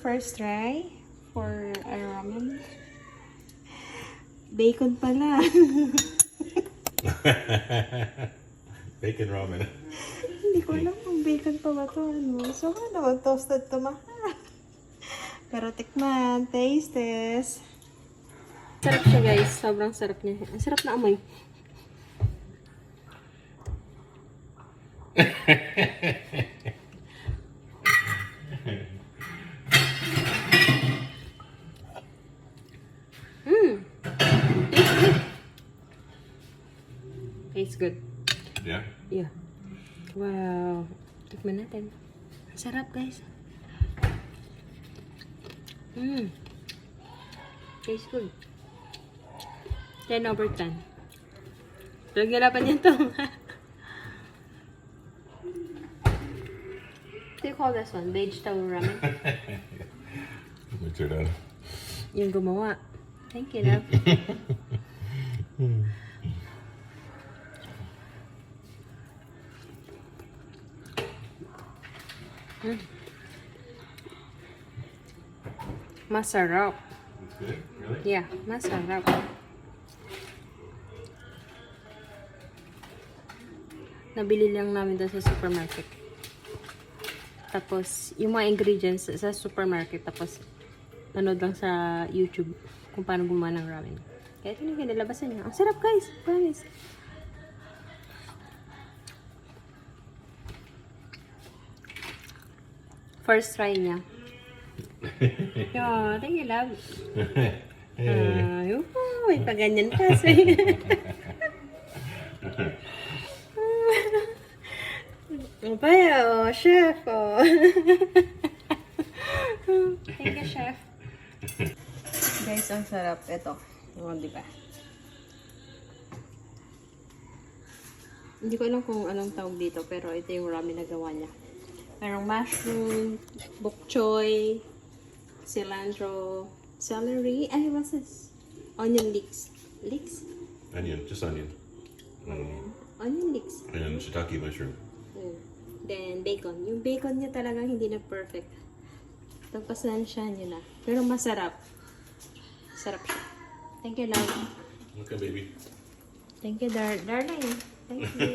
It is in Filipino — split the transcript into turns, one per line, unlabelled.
first try for a ramen. Bacon pala.
Bacon ramen.
Hindi ko alam kung bacon pa ba ito. Ano. So, ano, toasted to mahal. Pero tikman, taste test. Sarap siya guys. Sobrang sarap niya. Ang sarap na amoy. Tastes good.
Yeah?
Yeah. Wow. Tikman natin. Sarap guys. Tastes good. 10 over 10. Lagyan yan to. What do you call this one? Vegetable ramen?
What's your dad?
Yung gumawa. Thank you, love. Masarap.
It's good? Really?
Yeah, masarap. Nabili lang namin doon sa supermarket. Tapos, yung mga ingredients sa supermarket. Tapos, nanood lang sa YouTube kung paano gumawa ng ramen. Kaya ito na kinalabasan niya. Ang sarap guys, promise. First try niya. Yeah, thank you, love. May paganyan pa. Ang paya, oh, chef, oh. Thank you, chef. Guys, ang sarap. Ito. Oh, di ba? Hindi ko alam kung anong tawag dito, pero ito yung ramen na gawa niya. Merong mushroom, bok choy, cilantro, celery, ay, what's this? Onion leeks. Leeks?
Onion, just onion.
Onion leeks.
And shiitake mushroom.
Then, bacon. Yung bacon niya talagang hindi na perfect. Tapos siya niya na. Pero masarap. Sarap siya. Thank you, love.
Okay, baby.
Thank you, darling. Thank you.